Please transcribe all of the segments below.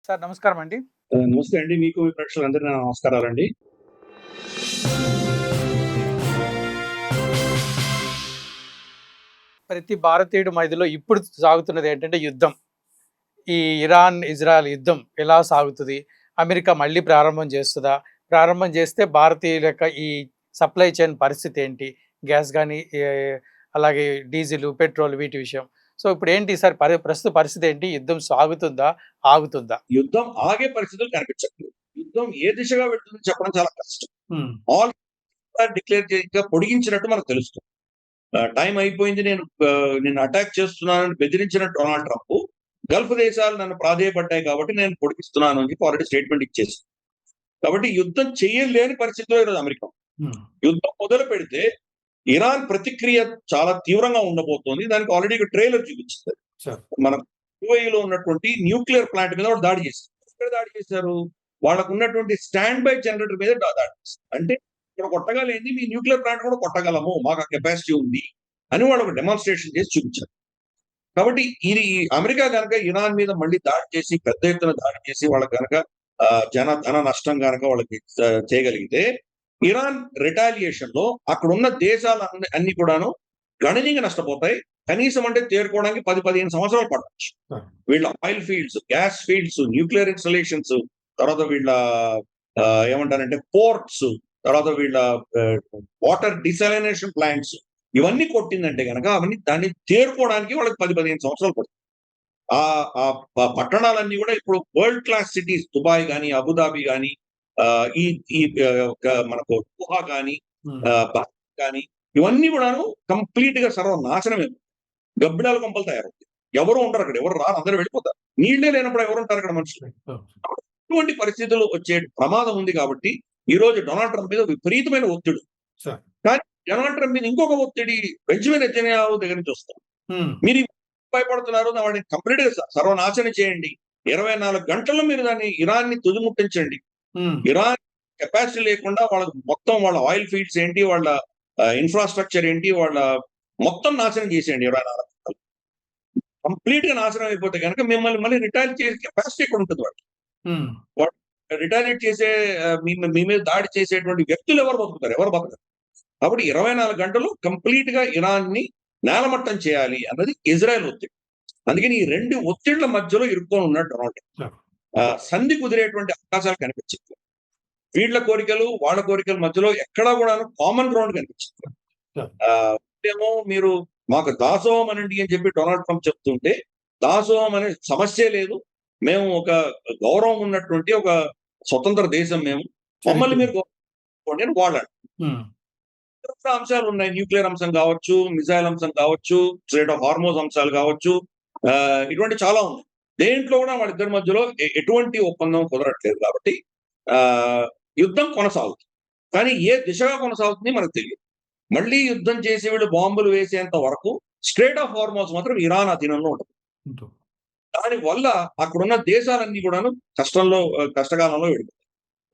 Sir నమస్కారం అండి. నమస్తే అండి. మీకు మీ ప్రేక్షకులందరికీ నా నమస్కారాలండి. ప్రతి భారతీయుడి మదిలో ఇప్పుడు సాగుతున్నది ఏంటంటే యుద్ధం. ఈ ఇరాన్, ఇజ్రాయెల్ యుద్ధం ఎలా సాగుతది? అమెరికా మళ్ళీ ప్రారంభం చేస్తదా? ప్రారంభం చేస్తే భారతీయుల యొక్క ఈ సప్లై చైన్ పరిస్థితి ఏంటి? గ్యాస్ గాని, అలాగే డీజిలు, పెట్రోల్ వీటి విషయం. సో ఇప్పుడేంటి ఈసారి ప్రస్తుత పరిస్థితి ఏంటి? యుద్ధం సాగుతుందా? ఆగుతుందా? యుద్ధం ఆగే పరిస్థితులు కనిపించట్లేదు. యుద్ధం ఏ దిశగా వెళ్తుందో చెప్పడం చాలా కష్టం. హ్మ్. ఆల్ డిక్లేర్ ఇంకా పొడిగించినట్టు మనకు తెలుస్తుంది. టైం అయిపోయింది. నిన్ను అటాక్ చేస్తున్నానని బెదిరించిన డొనాల్డ్ ట్రంప్ గల్ఫ్ దేశాలు నన్ను ప్రాధేయపడ్డాయి కాబట్టి నేను పొడిగిస్తున్నాను అని చెప్పి ఆల్రెడీ స్టేట్మెంట్ ఇచ్చేసింది. కాబట్టి యుద్ధం చేయలేని పరిస్థితిలో ఈరోజు అమెరికా ఉంది. హ్మ్. యుద్ధం మొదలు పెడితే ఇరాన్ ప్రతిక్రియ చాలా తీవ్రంగా ఉండబోతోంది. దానికి ఆల్రెడీ ట్రైలర్ చూపించింది. సార్. మన యుఏఈలో ఉన్నటువంటి న్యూక్లియర్ ప్లాంట్ మీద వాళ్ళు దాడి చేశారు. ఎక్కడ దాడి చేశారు? వాళ్ళకు ఉన్నటువంటి స్టాండ్ బై జనరేటర్ మీద దాడి చేశారు. అంటే ఇక్కడ కొట్టగలేంది మీ న్యూక్లియర్ ప్లాంట్ కూడా కొట్టగలము. మాకు ఆ కెపాసిటీ ఉంది అని వాళ్ళు ఒక డెమాన్‌స్ట్రేషన్ చేసి చూపించారు. కాబట్టి ఇది అమెరికా గనక ఇరాన్ మీద మళ్ళీ దాడి చేసి పెద్ద ఎత్తున దాడి చేసి వాళ్ళకి గనక ధన నష్టం గనక వాళ్ళకి చేయగలిగితే ఇరాన్ రిటాలియేషన్‌లో అక్కడున్న దేశాలు అన్ని కూడాను గణనీయంగా నష్టపోతాయి. కనీసం అంటే తేరుకోవడానికి 10, 15 సంవత్సరాలు పట్టొచ్చు. వీళ్ళ oil fields, gas fields, nuclear installations, తర్వాత వీళ్ళ ఏమంటారంటే పోర్ట్స్, తర్వాత వీళ్ళ వాటర్ డిసాలినేషన్ ప్లాంట్స్ ఇవన్నీ కొట్టిందంటే గనక దాన్ని తేరుకోవడానికి వాళ్ళకి 10, 15 సంవత్సరాలు పడుతుంది. పట్టణాలన్నీ కూడా ఇప్పుడు వరల్డ్ క్లాస్ సిటీస్ దుబాయ్ గాని, అబుదాబి గాని, ఈ ఈ మనకు దోహా గాని, హ్మ్. బహ్రెయిన్ గాని ఇవన్నీ కూడాను కంప్లీట్‌గా సర్వనాశనమే. గబ్బిలాల గుంపలు తయారవుతాయి. ఎవరు ఉండరు అక్కడ. ఎవరు రారు. అందరూ వెళ్ళిపోతారు. నీళ్ళే లేనప్పుడు ఎవరుంటారు అక్కడ మనుషులు? ఇటువంటి పరిస్థితులు వచ్చే ప్రమాదం ఉంది కాబట్టి ఈరోజు డొనాల్డ్ ట్రంప్ మీద విపరీతమైన ఒత్తిడి. సార్. కానీ డొనాల్డ్ ట్రంప్ మీద ఇంకొక ఒత్తిడి బెంజమిన్ నెతన్యాహు దగ్గర నుంచి వస్తుంది. హ్మ్. మీరు భయపడుతున్నారు. వాడిని కంప్లీట్‌గా సర్వనాశనం చేయండి. 24 గంటల్లో మీరు ఇరాన్‌ని తుదిముట్టించండి. హ్మ్. ఇరాన్ కెపాసిటీ లేకుండా వాళ్ళకి మొత్తం వాళ్ళ ఆయిల్ ఫీల్డ్స్ ఏంటి, వాళ్ళ ఇన్‌ఫ్రాస్ట్రక్చర్ ఏంటి, వాళ్ళ మొత్తం నాశనం చేసేయండి 24 గంటలు. కంప్లీట్‌గా నాశనం అయిపోతే గనక మిమ్మల్ని మళ్ళీ రిటాలియేట్ చేసే కెపాసిటీ ఎక్కడుంటది వాడికి? హ్మ్. వాడు రిటాలియేట్ చేసే మీ మీద దాడి చేసేటువంటి వ్యక్తులు ఎవరు బతుకుతారు? ఎవరు బతకరు. కాబట్టి 24 గంటలు కంప్లీట్‌గా ఇరాన్‌ని నేలమట్టం చేయాలి అన్నది ఇజ్రాయెల్ ఒత్తిడి. అందుకని ఈ 2 ఒత్తిళ్ల మధ్యలో ఇరుక్కొని ఉన్నాడు డొనాల్డ్ ట్రంప్. సార్. సంధి కుదిరేటువంటి అవకాశాలు కనిపించట్లేదు. వీళ్ళ కోరికలు, వాళ్ళ కోరికల మధ్యలో ఎక్కడా కూడాను కామన్ గ్రౌండ్ కనిపించట్లేదు. సార్. ఏమో మీరు మాకు దాసోహం అనండి అని చెప్పి డొనాల్డ్ ట్రంప్ చెప్తుంటే, దాసోహం అనే సమస్యే లేదు. మేము ఒక గౌరవం ఉన్నటువంటి ఒక స్వతంత్ర దేశం మేము. మమ్మల్ని మీరు గౌరవించుకోండి అని వాళ్ళంటారు. హ్మ్. ఇతరత్రా అంశాలున్నాయి. న్యూక్లియర్ అంశం కావచ్చు, మిసైల్ అంశం కావచ్చు, స్ట్రెయిట్ ఆఫ్ హార్మోజ్ అంశాలు కావచ్చు. ఇటువంటి చాలా ఉన్నాయి. దేంట్లో కూడా వాళ్ళిద్దరి మధ్యలో ఎటువంటి ఒప్పందం కుదరట్లేదు కాబట్టి ఆహ్, యుద్ధం కొనసాగుతుంది. కానీ ఏ దిశగా కొనసాగుతుంది మనకు తెలీదు. మళ్ళీ యుద్ధం చేసి వీళ్ళు బాంబులు వేసేంత వరకు స్ట్రెయిట్ ఆఫ్ హార్మోజ్ మాత్రం ఇరాన్ అధీనంలో ఉంటది. ఉంటుంది. దానివల్ల అక్కడున్న దేశాలన్నీ కూడాను కష్టకాలంలో వెళ్ళిపోతాయి.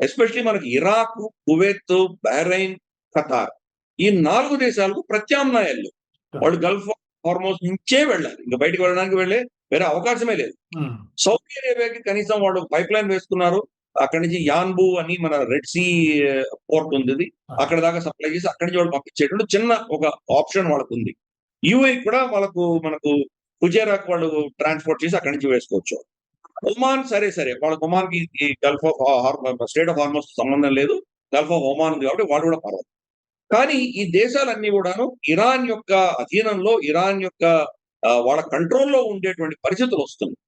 ఎస్పెషల్లీ మనకి ఇరాక్, కువైత్, బహ్రెయిన్, ఖతార్ ఈ 4 దేశాలకు ప్రత్యామ్నాయాలు లేవు. వాళ్ళు గల్ఫ్ హార్మోజ్ నుంచే వెళ్ళాలి. ఇంక బయటికి వెళ్ళడానికి వేరే అవకాశమే లేదు. హ్మ్. సౌదీ అరేబియాకి కనీసం వాళ్ళు పైప్‌లైన్ వేసుకున్నారు. అక్కడి నుంచి యాన్బు అని మన రెడ్ సీ పోర్ట్ ఉందిది. అక్కడి దాకా సప్లై చేసి అక్కడి నుంచి వాళ్ళు పంపించేటువంటి చిన్న ఒక ఆప్షన్ వాళ్ళకుంది. యూఏఈ కూడా మనకు ఫుజైరాకి వాళ్ళు ట్రాన్స్‌పోర్ట్ చేసి అక్కడి నుంచి వేసుకోవచ్చు. ఒమాన్ సరే. వాళ్ళకి ఒమాన్‌కి ఈ Gulf of strait of Hormuz సంబంధం లేదు. గల్ఫ్ ఆఫ్ ఒమాన్ ఉంది కాబట్టి వాళ్ళు కూడా పర్వాలేదు. కానీ ఈ దేశాలన్నీ గూడాను ఇరాన్ యొక్క అధీనంలో, ఇరాన్ యొక్క వాళ్ళ కంట్రోల్‌లో ఉండేటువంటి పరిస్థితులొస్తున్నాయి.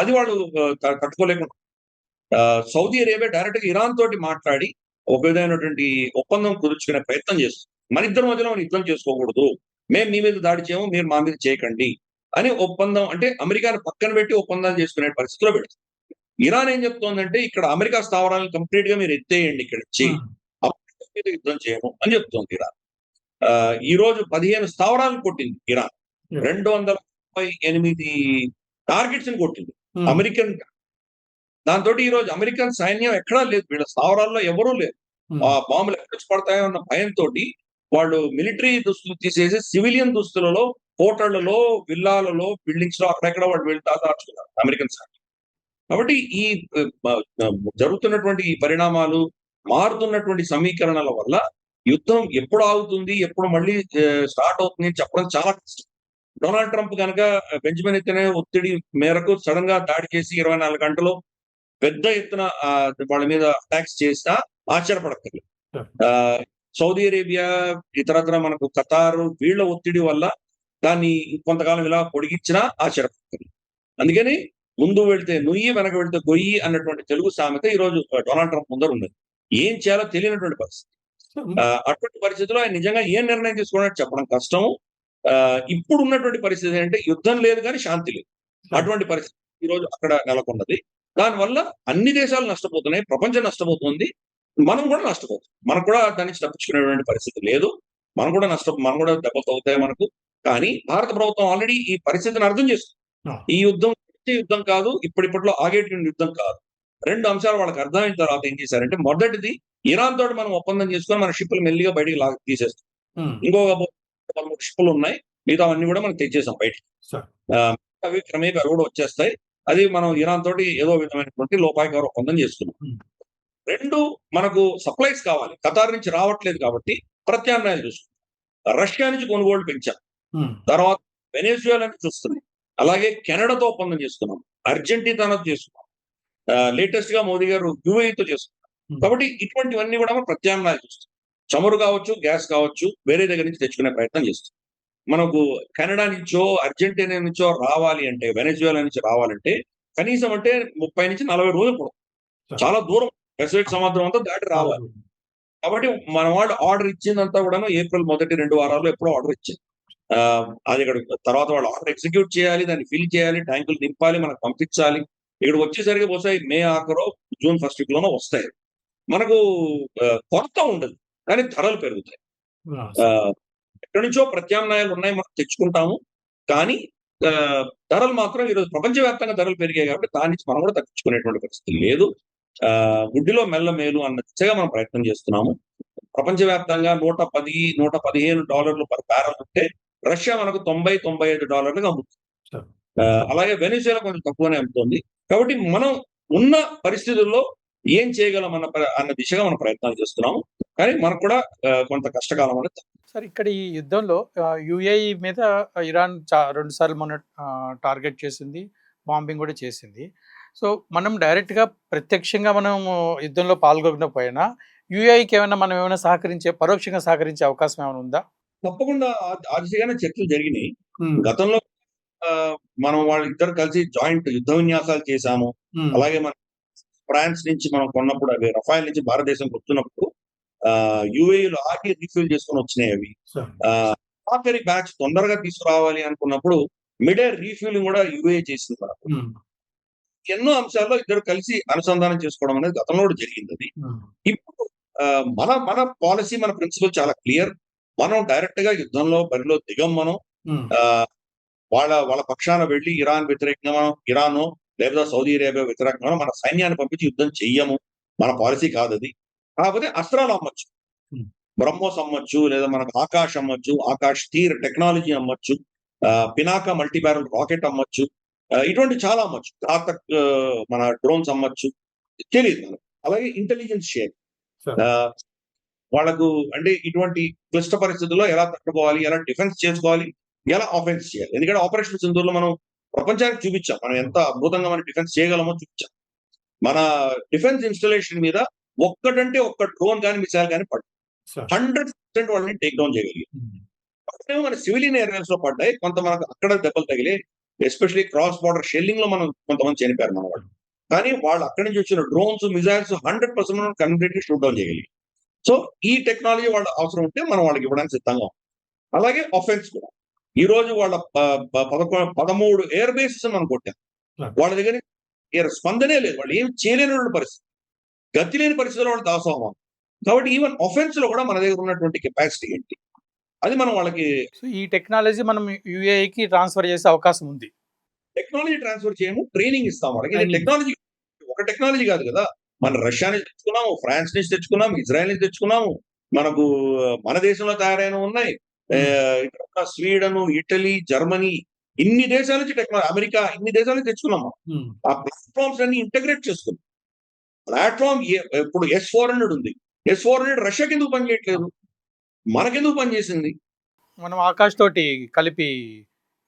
అది వాళ్ళు తట్టుకోలేకుండా సౌదీ అరేబియా డైరెక్ట్‌గా ఇరాన్ తోటి మాట్లాడి ఒక విధమైనటువంటి ఒప్పందం కుదుర్చుకునే ప్రయత్నం చేస్తుంది. మనిద్దరి మధ్యలో మనం యుద్ధం చేసుకోకూడదు. మేము మీ మీద దాడి చేయము. మీరు మా మీద చేయకండి అని ఒప్పందం అంటే అమెరికాని పక్కన పెట్టి ఒప్పందాలు చేసుకునే పరిస్థితిలో పెడుతుంది. ఇరాన్ ఏం చెప్తోందంటే ఇక్కడ అమెరికా స్థావరాలను కంప్లీట్‌గా మీరు ఎత్తేయండి ఇక్కడి నుంచి. హ్మ్. అప్పుడు మీద యుద్ధం చేయము అని చెప్తోంది ఇరాన్. ఈరోజు 15 స్థావరాలను కొట్టింది ఇరాన్. యాహ్! 238 టార్గెట్స్‌ని కొట్టింది. హ్మ్. అమెరికన్ దాంతోటి ఈరోజు అమెరికన్ సైన్యం ఎక్కడా లేదు. వీళ్ళ స్థావరాల్లో ఎవరూ లేరు. హ్మ్. బాంబులు ఎక్కడొచ్చి పడతాయో అన్న భయంతోటి వాళ్ళు మిలిటరీ దుస్తులు తీసేసి సివిలియన్ దుస్తులలో హోటళ్లలో, విల్లాలలో, బిల్డింగ్స్‌లో అక్కడెక్కడ వాళ్ళు వెళ్లి దాచుకున్నారు అమెరికన్ సైన్యం. కాబట్టి ఈ జరుగుతున్నటువంటి ఈ పరిణామాలు, మారుతున్నటువంటి సమీకరణల వల్ల యుద్ధం ఎప్పుడు ఆగుతుంది, ఎప్పుడు మళ్ళీ స్టార్ట్ అవుతుంది అని చెప్పడం చాలా కష్టం. డొనాల్డ్ ట్రంప్ గనక బెంజమిన్ నెతన్యాహు ఒత్తిడి మేరకు సడెన్ గా దాడి చేసి 24 గంటల్లో పెద్ద ఎత్తున వాళ్ళ మీద అటాక్స్ చేసినా ఆశ్చర్యపడక్కర్లేదు. ఆహ్, సౌదీ అరేబియా, ఇతరత్ర మనకు ఖతార్ వీళ్ళ ఒత్తిడి వల్ల దాన్ని కొంతకాలం ఇలా పొడిగించినా ఆశ్చర్యపడక్కర్లేదు. అందుకని ముందు వెళ్తే నుయ్యి, వెనక వెళ్తే గొయ్యి అన్నటువంటి తెలుగు సామెత ఈరోజు డొనాల్డ్ ట్రంప్ ముందర ఉన్నది. ఏం చేయాలో తెలియనటువంటి పరిస్థితి. అటువంటి పరిస్థితిలో ఆయన నిజంగా ఏం నిర్ణయం తీసుకున్నాడో చెప్పడం కష్టం. ఇప్పుడు ఉన్నటువంటి పరిస్థితి ఏంటంటే యుద్ధం లేదు కానీ శాంతి లేదు. అటువంటి పరిస్థితి ఈరోజు అక్కడ నెలకొన్నది. దానివల్ల అన్ని దేశాలు నష్టపోతున్నాయి. ప్రపంచం నష్టపోతుంది. మనం కూడా నష్టపోతాం. మనకు కూడా దాని నుంచి తప్పించుకునేటువంటి పరిస్థితి లేదు. మనం కూడా దెబ్బలు తగులుతాయి మనకు. కానీ భారత ప్రభుత్వం ఆల్రెడీ ఈ పరిస్థితిని అర్థం చేసుకుంది. ఈ యుద్ధం వచ్చే యుద్ధం కాదు. ఇప్పటిలో ఆగేటువంటి యుద్ధం కాదు. 2 అంశాలు వాళ్ళకి అర్థమైన తర్వాత ఏం చేశారంటే, మొదటిది ఇరాన్ తోటి మనం ఒప్పందం చేసుకొని మన షిప్పులు మెల్లిగా బయటికి తీసేస్తాం. ఇంకొక 13 షిప్పులు ఉన్నాయి. మిగతావన్నీ కూడా మనం తెచ్చేసాం బయటికి. అవి క్రమేపీ అవి కూడా వచ్చేస్తాయి. అది మనం ఇరాన్ తోటి ఏదో విధమైనటువంటి లోపాయకార ఒప్పందం చేసుకున్నాం. 2 మనకు సప్లైస్ కావాలి. ఖతార్ నుంచి రావట్లేదు కాబట్టి ప్రత్యామ్నాయాలు చూసుకున్నాం. రష్యా నుంచి కొనుగోళ్లు పెంచాం. తర్వాత వెనెజువేలా నుంచి వస్తుంది. అలాగే కెనడాతో ఒప్పందం చేసుకున్నాం. అర్జెంటీనాతో చేసుకున్నాం. లేటెస్ట్ గా మోదీ గారు యుఏఈతో చేసుకున్నారు. కాబట్టి ఇటువంటివన్నీ కూడా మనం ప్రత్యామ్నాయాలు చూస్తాం. చమురు కావచ్చు, గ్యాస్ కావచ్చు, వేరే దగ్గర నుంచి తెచ్చుకునే ప్రయత్నం చేస్తాం. మనకు కెనడా నుంచో, అర్జెంటీనా నుంచో రావాలి అంటే, వెనెజువేలా నుంచి రావాలంటే కనీసం అంటే 30 నుంచి 40 రోజులు పడుతుంది. చాలా దూరం పెసిఫిక్ సముద్రం అంతా దాటి రావాలి. కాబట్టి మన వాళ్ళు ఆర్డర్ ఇచ్చిందంతా కూడాను ఏప్రిల్ మొదటి 2 వారాల్లో ఎప్పుడో ఆర్డర్ ఇచ్చింది. అది ఇక్కడ తర్వాత వాళ్ళు ఆర్డర్ ఎగ్జిక్యూట్ చేయాలి, దాన్ని ఫిల్ చేయాలి, ట్యాంకులు నింపాలి, మనకు పంపించాలి. ఇక్కడికి వచ్చేసరికి బహుశా మే ఆఖరో, జూన్ ఫస్ట్ వీక్ లోనో వస్తాయి. మనకు కొరత ఉండదు, కానీ ధరలు పెరుగుతాయి. ఎక్కడి నుంచో ప్రత్యామ్నాయాలు ఉన్నాయి, మనం తెచ్చుకుంటాము. కానీ ధరలు మాత్రం ఈరోజు ప్రపంచవ్యాప్తంగా ధరలు పెరిగాయి కాబట్టి దాని నుంచి మనం కూడా తగ్గించుకునేటువంటి పరిస్థితి లేదు. గుడ్డిలో మెల్ల మేలు అన్న దిశగా మనం ప్రయత్నం చేస్తున్నాము. ప్రపంచవ్యాప్తంగా $110-115 పర్ బ్యారెల్ ఉంటే రష్యా మనకు $90-95 అమ్ముతుంది. అలాగే వెనిజువేలా కొంచెం తక్కువనే అమ్ముతుంది. కాబట్టి మనం ఉన్న పరిస్థితుల్లో ఏం చేయగలం అన్న దిశగా మనం ప్రయత్నాలు చేస్తున్నాము. కానీ మనకు కూడా కొంత కష్టకాలం అనేది. సార్, ఇక్కడ ఈ యుద్ధంలో యుఏఈ మీద ఇరాన్ 2 సార్లు మొన్న టార్గెట్ చేసింది, బాంబింగ్ కూడా చేసింది. సో మనం డైరెక్ట్గా ప్రత్యక్షంగా మనం యుద్ధంలో పాల్గొనకపోయినా యుఏఈకి మనం ఏమైనా పరోక్షంగా సహకరించే అవకాశం ఏమైనా ఉందా? తప్పకుండా ఆ దిశగానే చర్చలు జరిగినాయి. గతంలో మనం వాళ్ళిద్దరు కలిసి జాయింట్ యుద్ధ విన్యాసాలు చేశాము. అలాగే మన ఫ్రాన్స్ నుంచి మనం కొన్నప్పుడు, అవి రఫాయిల్ నుంచి భారతదేశంకి వస్తున్నప్పుడు యుఏఈలో ఆగి రీఫ్యూల్ చేసుకొని వచ్చినాయి అవి. ఆఖరి బ్యాచ్ తొందరగా తీసుకురావాలి అనుకున్నప్పుడు మిడ్ ఎయిర్ రీఫ్యూలింగ్ కూడా యుఏఈ చేసింది మనకు. ఎన్నో అంశాల్లో ఇద్దరు కలిసి అనుసంధానం చేసుకోవడం అనేది గతంలో కూడా జరిగింది. అది ఇప్పుడు మన పాలసీ, మన ప్రిన్సిపల్ చాలా క్లియర్. మనం డైరెక్ట్ గా యుద్ధంలో బరిలో దిగం. మనం వాళ్ళ పక్షాన వెళ్లి ఇరాన్ వ్యతిరేకంగా మనం ఇరానో లేదా సౌదీ అరేబియా వ్యతిరేకంగా మన సైన్యాన్ని పంపించి యుద్ధం చెయ్యము. మన పాలసీ కాదు అది. కాకపోతే అస్త్రాలు అమ్మొచ్చు, బ్రహ్మోస్ అమ్మొచ్చు, లేదా మనకు ఆకాష్ అమ్మొచ్చు, ఆకాష్ తీర్ టెక్నాలజీ అమ్మొచ్చు, పినాకా మల్టీ బ్యారల్ రాకెట్ అమ్మొచ్చు, ఇటువంటి చాలా అమ్మొచ్చు. మన డ్రోన్స్ అమ్మొచ్చు, తెలియదు మనకు. అలాగే ఇంటెలిజెన్స్ షేర్ వాళ్ళకు, అంటే ఇటువంటి క్లిష్ట పరిస్థితుల్లో ఎలా తట్టుకోవాలి, ఎలా డిఫెన్స్ చేసుకోవాలి, ఎలా ఆఫెన్స్ చేయాలి. ఎందుకంటే ఆపరేషన్ సింధూర్లో మనం ప్రపంచానికి చూపించాం మనం ఎంత అద్భుతంగా మనం డిఫెన్స్ చేయగలమో చూపించాం. మన డిఫెన్స్ ఇన్స్టాలేషన్ మీద ఒక్క డ్రోన్ కానీ మిసైల్ కానీ పడ్డాయి. 100% వాళ్ళని టేక్ డౌన్ చేయగలిగాం. మన సివిలియన్ ఏరియాస్ లో పడ్డాయి, కొంత మనకు అక్కడ దెబ్బలు తగిలి, ఎస్పెషల్లీ క్రాస్ బార్డర్ షెల్లింగ్ లో మనం కొంతమంది చనిపోయారు మన వాళ్ళు. కానీ వాళ్ళు అక్కడి నుంచి వచ్చిన drones, missiles 100% completely shoot down చేయగలిగాం. సో ఈ టెక్నాలజీ వాళ్ళ అవసరం ఉంటే మనం వాళ్ళకి ఇవ్వడానికి సిద్ధంగా ఉన్నాం. అలాగే ఆఫెన్స్ కూడా ఈ రోజు వాళ్ళ 13 ఎయిర్ బేసెస్ మనం కొట్టాం. వాళ్ళ దగ్గర స్పందనే లేదు, వాళ్ళు ఏం చేయలేని పరిస్థితి, గతి లేని పరిస్థితుల్లో వాళ్ళు దాసోహం. కాబట్టి ఈవెన్ ఆఫెన్స్ లో కూడా మన దగ్గర ఉన్నటువంటి కెపాసిటీ ఏంటి, అది మనం వాళ్ళకి. ఈ టెక్నాలజీ మనం యుఏఈకి ట్రాన్స్ఫర్ చేసే అవకాశం ఉంది. టెక్నాలజీ ట్రాన్స్ఫర్ చేయము, ట్రైనింగ్ ఇస్తాం వాళ్ళకి. టెక్నాలజీ ఒక టెక్నాలజీ కాదు కదా, మన రష్యా నుంచి తెచ్చుకున్నాము, ఫ్రాన్స్ నుంచి తెచ్చుకున్నాము, ఇజ్రాయెల్ నుంచి తెచ్చుకున్నాము, మనకు మన దేశంలో తయారైన ఉన్నాయి, స్వీడన్, ఇటలీ, జర్మనీ, ఇన్ని దేశాల నుంచి టెక్నాలజీ, అమెరికా ఇన్ని దేశాల నుంచి తెచ్చుకున్నాం మనం. ఉమ్, ఆ ప్లాట్ఫామ్స్ అన్ని ఇంటగ్రేట్ చేసుకున్నాం. ప్లాట్ఫామ్ ఇప్పుడు S-400 ఉంది. S-400 రష్యాకి ఎందుకు పనిచేయట్లేదు, మనకెందుకు పనిచేసింది? మనం ఆకాష్ తోటి కలిపి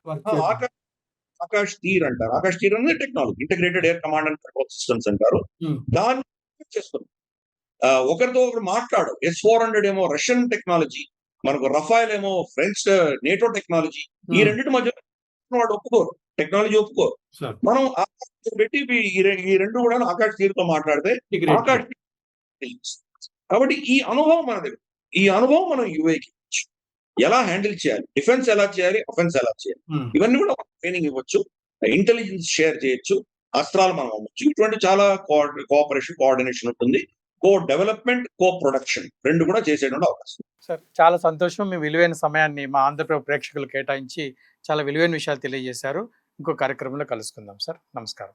work ఆ, చేద్దాం. ఆకాశ్ ఆకాశ్ తీర్ అంటారు. ఆకాశ్ తీర్ అనేది technology, integrated air command and control systems అంటారు. ఉమ్, దాన్ని చేసుకున్నాం. ఒకరితో ఒకరు మాట్లాడు. S-400 ఏమో రష్యన్ టెక్నాలజీ, మనకు రఫాయల్ ఏమో ఫ్రెంచ్ నేటో టెక్నాలజీ. ఈ ఉమ్, రెండింటి మధ్య వాళ్ళు ఒప్పుకోరు, టెక్నాలజీ ఒప్పుకోరు. సార్ మనం ఆకాశ్ పెట్టి ఈ రెండు కూడా ఆకాశ్ తీరుతో మాట్లాడితే ఇంటిగ్రేట్ ఆకాశ్ తెలుసు. కాబట్టి ఈ అనుభవం మన దగ్గర, ఈ అనుభవం మనం యుఏకి ఎలా హ్యాండిల్ చేయాలి, డిఫెన్స్ ఎలా చేయాలి, అఫెన్స్ ఎలా చేయాలి, ఉమ్, ఇవన్నీ కూడా ట్రైనింగ్ ఇవ్వచ్చు, ఇంటెలిజెన్స్ షేర్ చేయొచ్చు, అస్త్రాలు మనం అవ్వచ్చు. ఇటువంటి చాలా కోఆపరేషన్, కోఆర్డినేషన్ ఉంటుంది. కో డెవలప్మెంట్, కో ప్రొడక్షన్ రెండు కూడా చేసేటువంటి అవకాశం. సార్ చాలా సంతోషం. మీ విలువైన సమయాన్ని మా ఆంధ్రప్రదేశ్ ప్రేక్షకులు కేటాయించి చాలా విలువైన విషయాలు తెలియజేశారు. ఇంకో కార్యక్రమంలో కలుసుకుందాం సార్. నమస్కారం.